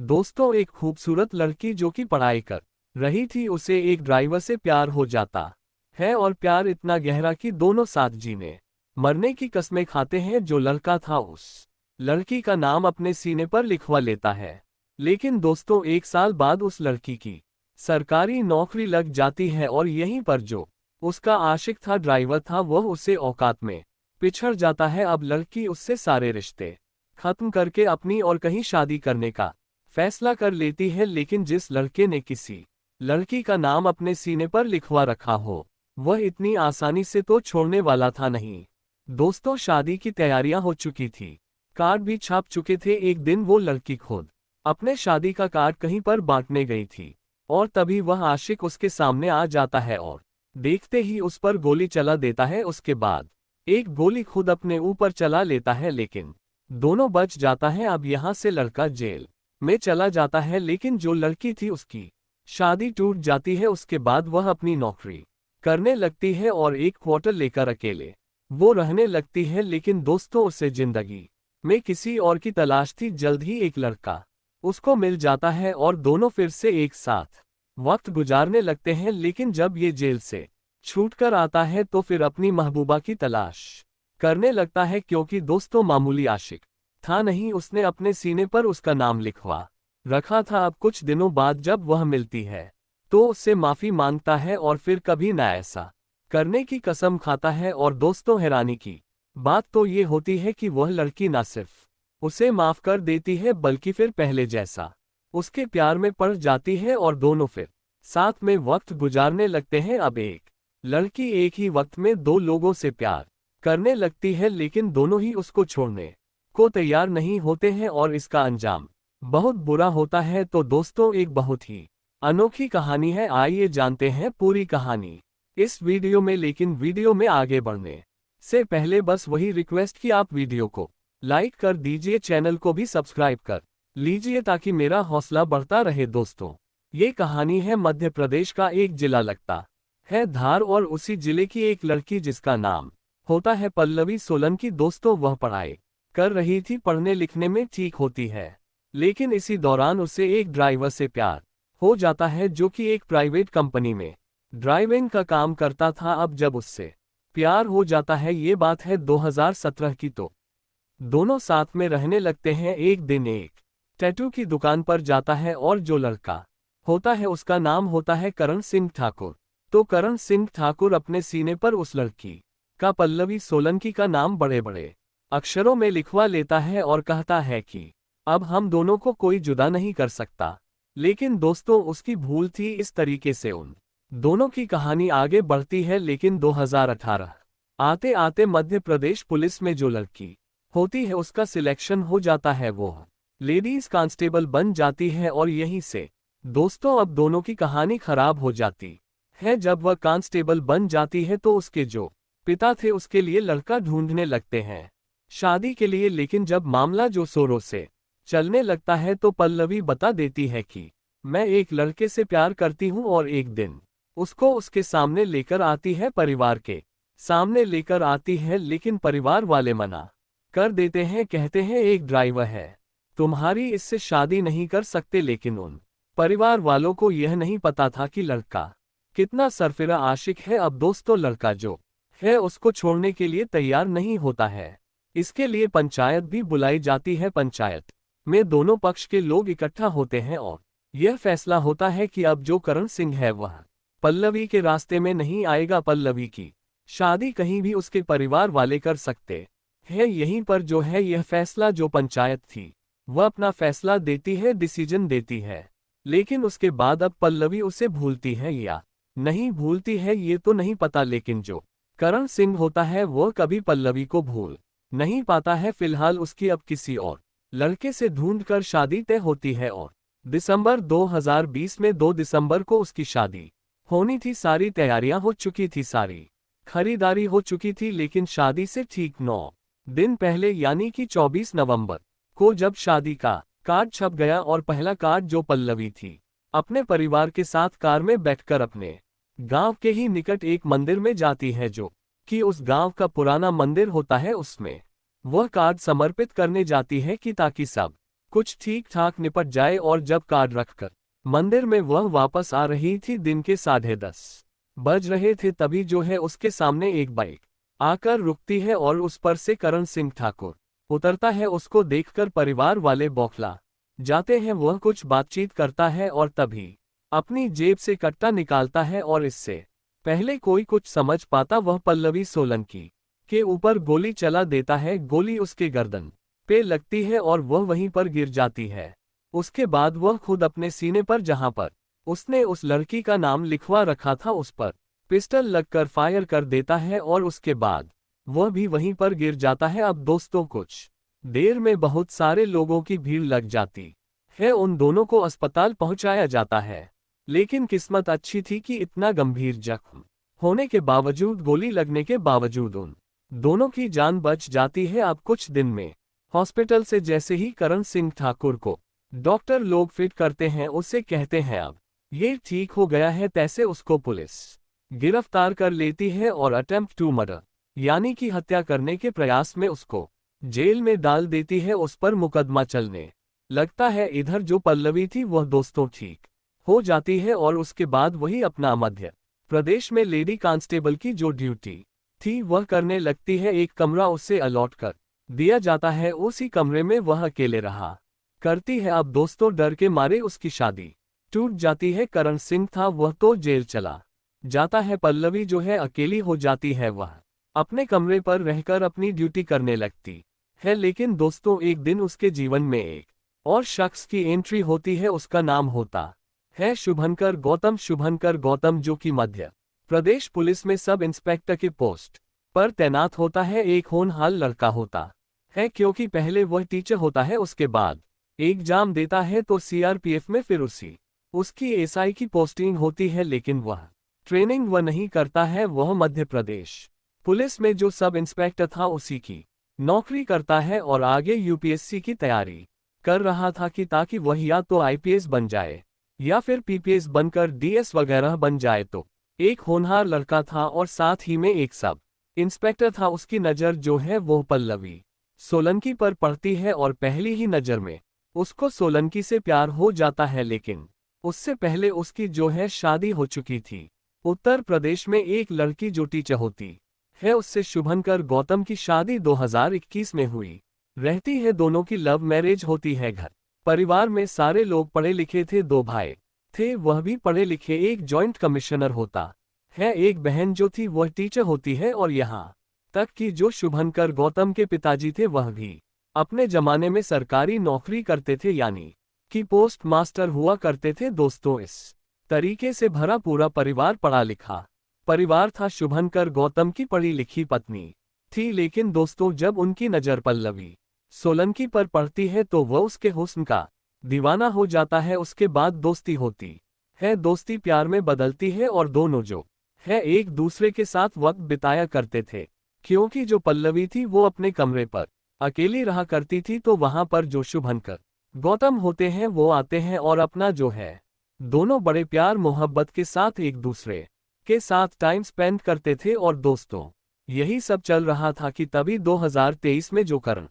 दोस्तों, एक खूबसूरत लड़की जो कि पढ़ाई कर रही थी, उसे एक ड्राइवर से प्यार हो जाता है और प्यार इतना गहरा कि दोनों साथ जीने मरने की कस्में खाते हैं। जो लड़का था उस लड़की का नाम अपने सीने पर लिखवा लेता है। लेकिन दोस्तों, 1 साल बाद उस लड़की की सरकारी नौकरी लग जाती है और यहीं पर जो उसका आशिक था, ड्राइवर था, वह उससे औकात में पिछड़ जाता है। अब लड़की उससे सारे रिश्ते खत्म करके अपनी और कहीं शादी करने का फैसला कर लेती है। लेकिन जिस लड़के ने किसी लड़की का नाम अपने सीने पर लिखवा रखा हो, वह इतनी आसानी से तो छोड़ने वाला था नहीं। दोस्तों, शादी की तैयारियां हो चुकी थी, कार्ड भी छाप चुके थे। एक दिन वो लड़की खुद अपने शादी का कार्ड कहीं पर बांटने गई थी और तभी वह आशिक उसके सामने आ जाता है और देखते ही उस पर गोली चला देता है। उसके बाद एक गोली खुद अपने ऊपर चला लेता है, लेकिन दोनों बच जाता है। अब यहाँ से लड़का जेल में चला जाता है, लेकिन जो लड़की थी उसकी शादी टूट जाती है। उसके बाद वह अपनी नौकरी करने लगती है और एक क्वार्टर लेकर अकेले वो रहने लगती है। लेकिन दोस्तों, उसे जिंदगी में किसी और की तलाश थी। जल्द ही एक लड़का उसको मिल जाता है और दोनों फिर से एक साथ वक्त गुजारने लगते हैं। लेकिन जब ये जेल से छूट कर आता है तो फिर अपनी महबूबा की तलाश करने लगता है, क्योंकि दोस्तों, मामूली आशिक था नहीं, उसने अपने सीने पर उसका नाम लिखवा रखा था। अब कुछ दिनों बाद जब वह मिलती है तो उससे माफी मांगता है और फिर कभी ना ऐसा करने की कसम खाता है। और दोस्तों, हैरानी की बात तो ये होती है कि वह लड़की ना सिर्फ उसे माफ कर देती है, बल्कि फिर पहले जैसा उसके प्यार में पड़ जाती है और दोनों फिर साथ में वक्त गुजारने लगते हैं। अब एक लड़की एक ही वक्त में दो लोगों से प्यार करने लगती है, लेकिन दोनों ही उसको छोड़ने को तैयार नहीं होते हैं और इसका अंजाम बहुत बुरा होता है। तो दोस्तों, एक बहुत ही अनोखी कहानी है, आइए जानते हैं पूरी कहानी इस वीडियो में। लेकिन वीडियो में आगे बढ़ने से पहले बस वही रिक्वेस्ट कि आप वीडियो को लाइक कर दीजिए, चैनल को भी सब्सक्राइब कर लीजिए ताकि मेरा हौसला बढ़ता रहे। दोस्तों, ये कहानी है मध्य प्रदेश का एक जिला लगता है धार, और उसी जिले की एक लड़की जिसका नाम होता है पल्लवी सोलंकी। दोस्तों, वह पढ़ाई कर रही थी, पढ़ने लिखने में ठीक होती है, लेकिन इसी दौरान उसे एक ड्राइवर से प्यार हो जाता है जो कि एक प्राइवेट कंपनी में ड्राइविंग का काम करता था। अब जब उससे प्यार हो जाता है, ये बात है 2017 की, तो दोनों साथ में रहने लगते हैं। एक दिन एक टैटू की दुकान पर जाता है और जो लड़का होता है उसका नाम होता है करण सिंह ठाकुर। तो करण सिंह ठाकुर अपने सीने पर उस लड़की का पल्लवी सोलंकी का नाम बड़े बड़े अक्षरों में लिखवा लेता है और कहता है कि अब हम दोनों को कोई जुदा नहीं कर सकता। लेकिन दोस्तों, उसकी भूल थी। इस तरीके से उन दोनों की कहानी आगे बढ़ती है। लेकिन 2018 आते आते मध्य प्रदेश पुलिस में जो लड़की होती है उसका सिलेक्शन हो जाता है, वो लेडीज कांस्टेबल बन जाती है। और यहीं से दोस्तों, अब दोनों की कहानी खराब हो जाती है। जब वह कांस्टेबल बन जाती है तो उसके जो पिता थे उसके लिए लड़का ढूंढने लगते हैं शादी के लिए। लेकिन जब मामला जो जोरों से चलने लगता है तो पल्लवी बता देती है कि मैं एक लड़के से प्यार करती हूँ, और एक दिन उसको उसके सामने लेकर आती है, परिवार के सामने लेकर आती है। लेकिन परिवार वाले मना कर देते हैं, कहते हैं एक ड्राइवर है, तुम्हारी इससे शादी नहीं कर सकते। लेकिन उन परिवार वालों को यह नहीं पता था कि लड़का कितना सरफिरा आशिक है। अब दोस्तों, लड़का जो है उसको छोड़ने के लिए तैयार नहीं होता है। इसके लिए पंचायत भी बुलाई जाती है। पंचायत में दोनों पक्ष के लोग इकट्ठा होते हैं और यह फैसला होता है कि अब जो करण सिंह है वह पल्लवी के रास्ते में नहीं आएगा। पल्लवी की शादी कहीं भी उसके परिवार वाले कर सकते हैं। यहीं पर जो है यह फैसला जो पंचायत थी वह अपना फैसला देती है, डिसीजन देती है। लेकिन उसके बाद अब पल्लवी उसे भूलती है या नहीं भूलती है ये तो नहीं पता, लेकिन जो करण सिंह होता है वह कभी पल्लवी को भूल नहीं पाता है। फिलहाल उसकी अब किसी और लड़के से ढूंढकर शादी तय होती है और दिसंबर 2020 में 2 दिसंबर को उसकी शादी होनी थी। सारी तैयारियां हो चुकी थी, सारी खरीदारी हो चुकी थी। लेकिन शादी से ठीक 9 दिन पहले यानी कि 24 नवंबर को जब शादी का कार्ड छप गया और पहला कार्ड जो पल्लवी थी अपने परिवार के साथ कार में बैठकर अपने गांव के ही निकट एक मंदिर में जाती है जो कि उस गांव का पुराना मंदिर होता है, उसमें वह कार्ड समर्पित करने जाती है कि ताकि सब कुछ ठीक ठाक निपट जाए। और जब कार्ड रखकर मंदिर में वह वापस आ रही थी, दिन के 10:30 बज रहे थे, तभी जो है उसके सामने एक बाइक आकर रुकती है और उस पर से करण सिंह ठाकुर उतरता है। उसको देखकर परिवार वाले बौखला जाते हैं। वह कुछ बातचीत करता है और तभी अपनी जेब से कट्टा निकालता है और इससे पहले कोई कुछ समझ पाता, वह पल्लवी सोलंकी के ऊपर गोली चला देता है। गोली उसके गर्दन पे लगती है और वह वहीं पर गिर जाती है। उसके बाद वह खुद अपने सीने पर, जहां पर उसने उस लड़की का नाम लिखवा रखा था, उस पर पिस्टल लगकर फायर कर देता है और उसके बाद वह भी वहीं पर गिर जाता है। अब दोस्तों, कुछ देर में बहुत सारे लोगों की भीड़ लग जाती है। उन दोनों को अस्पताल पहुंचाया जाता है, लेकिन किस्मत अच्छी थी कि इतना गंभीर जख्म होने के बावजूद, गोली लगने के बावजूद उन दोनों की जान बच जाती है। अब कुछ दिन में हॉस्पिटल से जैसे ही करण सिंह ठाकुर को डॉक्टर लोग फिट करते हैं, उससे कहते हैं अब ये ठीक हो गया है, तैसे उसको पुलिस गिरफ्तार कर लेती है और अटेम्प्ट टू मर्डर यानी कि हत्या करने के प्रयास में उसको जेल में डाल देती है। उस पर मुकदमा चलने लगता है। इधर जो पल्लवी थी वह दोस्तों ठीक हो जाती है और उसके बाद वही अपना मध्य प्रदेश में लेडी कांस्टेबल की जो ड्यूटी थी वह करने लगती है। एक कमरा उससे अलॉट कर दिया जाता है, उसी कमरे में वह अकेले रहा करती है। अब दोस्तों, डर के मारे उसकी शादी टूट जाती है। करण सिंह था वह तो जेल चला जाता है। पल्लवी जो है अकेली हो जाती है, वह अपने कमरे पर रहकर अपनी ड्यूटी करने लगती है। लेकिन दोस्तों, एक दिन उसके जीवन में एक और शख्स की एंट्री होती है। उसका नाम होता है शुभंकर गौतम। शुभंकर गौतम जो कि मध्य प्रदेश पुलिस में सब इंस्पेक्टर के पोस्ट पर तैनात होता है। एक होनहार लड़का होता है, क्योंकि पहले वह टीचर होता है, उसके बाद एग्जाम देता है तो सीआरपीएफ में फिर उसकी एसआई की पोस्टिंग होती है। लेकिन वह ट्रेनिंग वह नहीं करता है, वह मध्य प्रदेश पुलिस में जो सब इंस्पेक्टर था उसी की नौकरी करता है और आगे यूपीएससी की तैयारी कर रहा था कि ताकि वह या तो आईपीएस बन जाए या फिर पीपीएस बनकर डीएस वगैरह बन जाए। तो एक होनहार लड़का था और साथ ही में एक सब इंस्पेक्टर था। उसकी नज़र जो है वो पल्लवी सोलंकी पर पड़ती है और पहली ही नज़र में उसको सोलंकी से प्यार हो जाता है। लेकिन उससे पहले उसकी जो है शादी हो चुकी थी उत्तर प्रदेश में एक लड़की जो टीचर होती है, उससे शुभंकर गौतम की शादी 2021 में हुई रहती है। दोनों की लव मैरिज होती है। घर परिवार में सारे लोग पढ़े लिखे थे, 2 भाई थे वह भी पढ़े लिखे। एक जॉइंट कमिश्नर होता है, एक बहन जो थी वह टीचर होती है और यहाँ तक कि जो शुभंकर गौतम के पिताजी थे वह भी अपने जमाने में सरकारी नौकरी करते थे, यानी कि पोस्ट मास्टर हुआ करते थे। दोस्तों, इस तरीके से भरा पूरा परिवार पढ़ा लिखा परिवार था। शुभंकर गौतम की पढ़ी लिखी पत्नी थी। लेकिन दोस्तों, जब उनकी नज़र पल्लवी सोलंकी पर पड़ती है तो वह उसके हुस्न का दीवाना हो जाता है। उसके बाद दोस्ती होती है, दोस्ती प्यार में बदलती है और दोनों जो है एक दूसरे के साथ वक्त बिताया करते थे। क्योंकि जो पल्लवी थी वो अपने कमरे पर अकेली रहा करती थी, तो वहां पर जो शुभंकर गौतम होते हैं वो आते हैं और अपना जो है दोनों बड़े प्यार मोहब्बत के साथ एक दूसरे के साथ टाइम स्पेंड करते थे। और दोस्तों, यही सब चल रहा था कि तभी 2023 में जो करण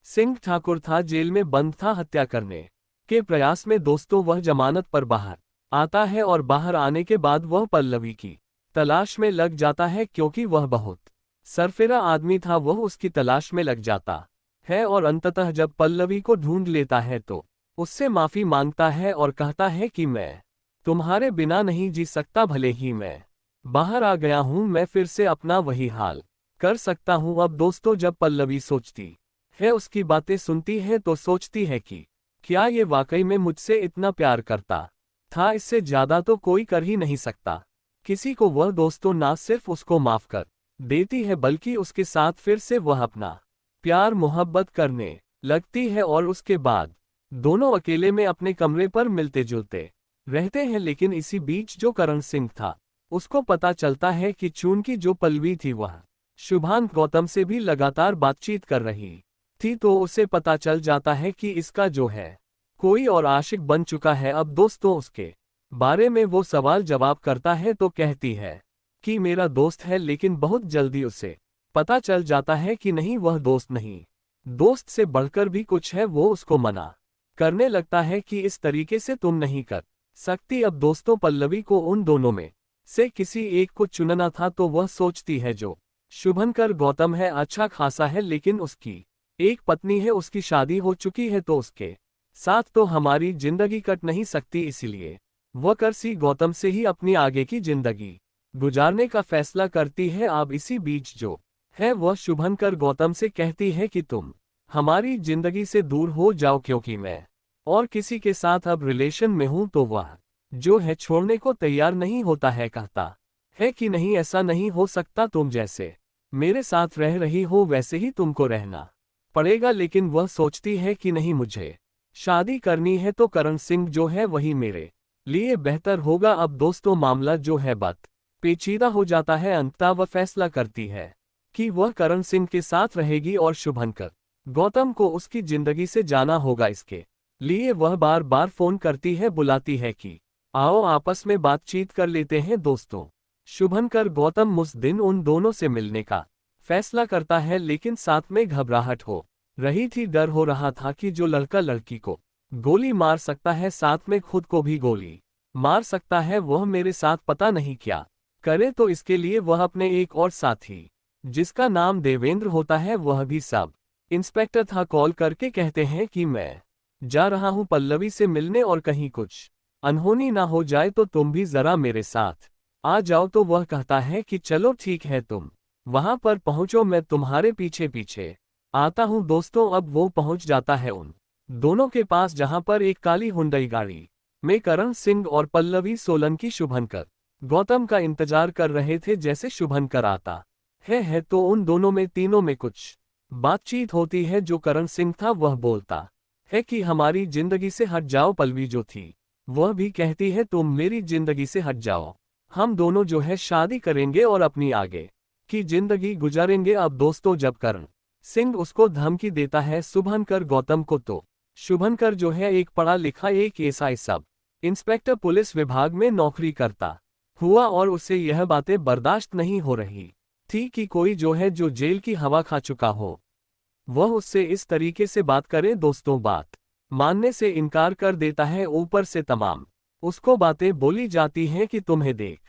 सिंह ठाकुर था जेल में बंद था हत्या करने के प्रयास में। दोस्तों, वह जमानत पर बाहर आता है और बाहर आने के बाद वह पल्लवी की तलाश में लग जाता है। क्योंकि वह बहुत सरफिरा आदमी था, वह उसकी तलाश में लग जाता है और अंततः जब पल्लवी को ढूंढ लेता है तो उससे माफी मांगता है और कहता है कि मैं तुम्हारे बिना नहीं जी सकता, भले ही मैं बाहर आ गया हूं, मैं फिर से अपना वही हाल कर सकता हूं। अब दोस्तों, जब पल्लवी सोचती है, उसकी बातें सुनती है तो सोचती है कि क्या ये वाकई में मुझसे इतना प्यार करता था, इससे ज्यादा तो कोई कर ही नहीं सकता किसी को। वह दोस्तों ना सिर्फ उसको माफ कर देती है बल्कि उसके साथ फिर से वह अपना प्यार मोहब्बत करने लगती है और उसके बाद दोनों अकेले में अपने कमरे पर मिलते जुलते रहते हैं। लेकिन इसी बीच जो करण सिंह था उसको पता चलता है कि चूंकि जो पल्लवी थी वह शुभांक गौतम से भी लगातार बातचीत कर रही थी, तो उसे पता चल जाता है कि इसका जो है कोई और आशिक बन चुका है। अब दोस्तों, उसके बारे में वो सवाल जवाब करता है तो कहती है कि मेरा दोस्त है, लेकिन बहुत जल्दी उसे पता चल जाता है कि नहीं, वह दोस्त नहीं, दोस्त से बढ़कर भी कुछ है। वो उसको मना करने लगता है कि इस तरीके से तुम नहीं कर सकती। अब दोस्तों पल्लवी को उन दोनों में से किसी एक को चुनना था, तो वह सोचती है जो शुभंकर गौतम है अच्छा खासा है, लेकिन उसकी एक पत्नी है, उसकी शादी हो चुकी है, तो उसके साथ तो हमारी जिंदगी कट नहीं सकती। इसीलिए वह करसी गौतम से ही अपनी आगे की जिंदगी गुजारने का फैसला करती है। अब इसी बीच जो है वह शुभंकर गौतम से कहती है कि तुम हमारी जिंदगी से दूर हो जाओ, क्योंकि मैं और किसी के साथ अब रिलेशन में हूं। तो वह जो है छोड़ने को तैयार नहीं होता है, कहता है कि नहीं ऐसा नहीं हो सकता, तुम जैसे मेरे साथ रह रही हो वैसे ही तुमको रहना पड़ेगा। लेकिन वह सोचती है कि नहीं, मुझे शादी करनी है तो करण सिंह जो है वही मेरे लिए बेहतर होगा। अब दोस्तों मामला जो है बात पेचीदा हो जाता है। अंततः वह फैसला करती है कि वह करण सिंह के साथ रहेगी और शुभंकर गौतम को उसकी जिंदगी से जाना होगा। इसके लिए वह बार बार फोन करती है, बुलाती है कि आओ आपस में बातचीत कर लेते हैं। दोस्तों शुभंकर गौतम उस दिन उन दोनों से मिलने का फैसला करता है, लेकिन साथ में घबराहट हो रही थी। डर हो रहा था कि जो लड़का लड़की को गोली मार सकता है, साथ में खुद को भी गोली मार सकता है, वह मेरे साथ पता नहीं क्या करे। तो इसके लिए वह अपने एक और साथी जिसका नाम देवेंद्र होता है, वह भी सब इंस्पेक्टर था, कॉल करके कहते हैं कि मैं जा रहा हूं पल्लवी से मिलने, और कहीं कुछ अनहोनी ना हो जाए तो तुम भी जरा मेरे साथ आ जाओ। तो वह कहता है कि चलो ठीक है, तुम वहां पर पहुंचो, मैं तुम्हारे पीछे पीछे आता हूं। दोस्तों अब वो पहुंच जाता है उन दोनों के पास, जहां पर एक काली हुंडई गाड़ी में करण सिंह और पल्लवी सोलंकी शुभंकर गौतम का इंतजार कर रहे थे। जैसे शुभंकर आता है तो उन दोनों में तीनों में कुछ बातचीत होती है। जो करण सिंह था वह बोलता है कि हमारी जिंदगी से हट जाओ। पल्लवी जो थी वह भी कहती है तुम मेरी जिंदगी से हट जाओ, हम दोनों जो है शादी करेंगे और अपनी आगे की जिंदगी गुजारेंगे। अब दोस्तों जब करण सिंह उसको धमकी देता है शुभंकर गौतम को, तो शुभंकर जो है एक पढ़ा लिखा एक एसआई सब इंस्पेक्टर पुलिस विभाग में नौकरी करता हुआ, और उसे यह बातें बर्दाश्त नहीं हो रही थी कि कोई जो है जो जेल की हवा खा चुका हो वह उससे इस तरीके से बात करे। दोस्तों बात मानने से इनकार कर देता है। ऊपर से तमाम उसको बातें बोली जाती हैं कि तुम्हें देख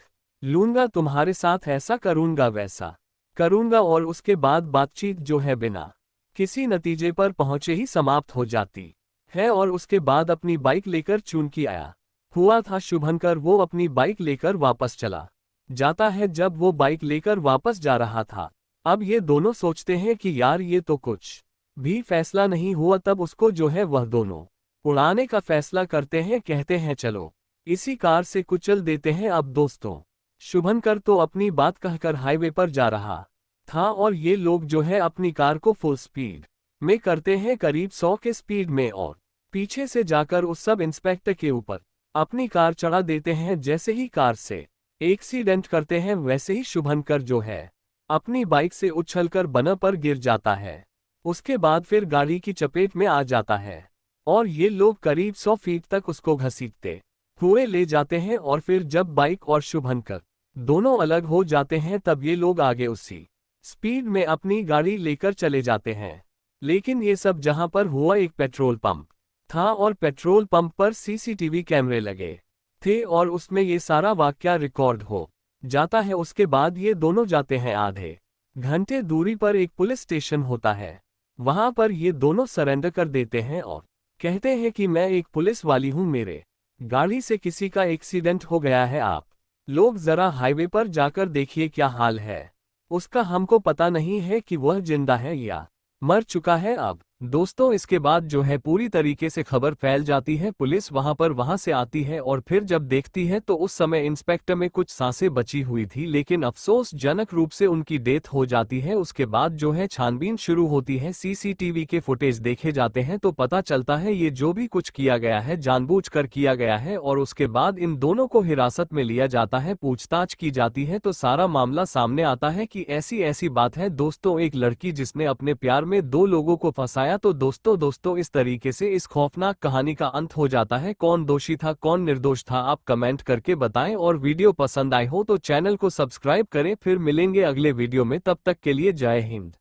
लूंगा, तुम्हारे साथ ऐसा करूंगा वैसा करूंगा, और उसके बाद बातचीत जो है बिना किसी नतीजे पर पहुंचे ही समाप्त हो जाती है। और उसके बाद अपनी बाइक लेकर चूंकि आया हुआ था शुभंकर, वो अपनी बाइक लेकर वापस चला जाता है। जब वो बाइक लेकर वापस जा रहा था, अब ये दोनों सोचते हैं कि यार ये तो कुछ भी फैसला नहीं हुआ। तब उसको जो है वह दोनों उड़ाने का फैसला करते हैं, कहते हैं चलो इसी कार से कुचल देते हैं। अब दोस्तों शुभंकर तो अपनी बात कहकर हाईवे पर जा रहा था, और ये लोग जो है अपनी कार को फुल स्पीड में करते हैं, करीब 100 के स्पीड में, और पीछे से जाकर उस सब इंस्पेक्टर के ऊपर अपनी कार चढ़ा देते हैं। जैसे ही कार से एक्सीडेंट करते हैं, वैसे ही शुभंकर जो है अपनी बाइक से उछलकर बना पर गिर जाता है। उसके बाद फिर गाड़ी की चपेट में आ जाता है, और ये लोग करीब 100 फीट तक उसको घसीटते हुए ले जाते हैं। और फिर जब बाइक और शुभंकर दोनों अलग हो जाते हैं, तब ये लोग आगे उसी स्पीड में अपनी गाड़ी लेकर चले जाते हैं। लेकिन ये सब जहां पर हुआ एक पेट्रोल पंप था, और पेट्रोल पंप पर सीसीटीवी कैमरे लगे थे, और उसमें ये सारा वाकया रिकॉर्ड हो जाता है। उसके बाद ये दोनों जाते हैं, आधे घंटे दूरी पर एक पुलिस स्टेशन होता है, वहां पर ये दोनों सरेंडर कर देते हैं और कहते हैं कि मैं एक पुलिस वाली हूं, मेरे गाड़ी से किसी का एक्सीडेंट हो गया है, आप लोग जरा हाईवे पर जाकर देखिए क्या हाल है उसका, हमको पता नहीं है कि वह जिंदा है या मर चुका है। अब दोस्तों इसके बाद जो है पूरी तरीके से खबर फैल जाती है, पुलिस वहां से आती है, और फिर जब देखती है तो उस समय इंस्पेक्टर में कुछ सांसें बची हुई थी, लेकिन अफसोसजनक रूप से उनकी डेथ हो जाती है। उसके बाद जो है छानबीन शुरू होती है, सीसीटीवी के फुटेज देखे जाते हैं तो पता चलता है ये जो भी कुछ किया गया है जानबूझकर किया गया है, और उसके बाद इन दोनों को हिरासत में लिया जाता है, पूछताछ की जाती है, तो सारा मामला सामने आता है कि ऐसी बात है दोस्तों, एक लड़की जिसने अपने प्यार में 2 लोगों को फंसाया। तो दोस्तों इस तरीके से इस खौफनाक कहानी का अंत हो जाता है। कौन दोषी था कौन निर्दोष था आप कमेंट करके बताएं, और वीडियो पसंद आए हो तो चैनल को सब्सक्राइब करें। फिर मिलेंगे अगले वीडियो में, तब तक के लिए जय हिंद।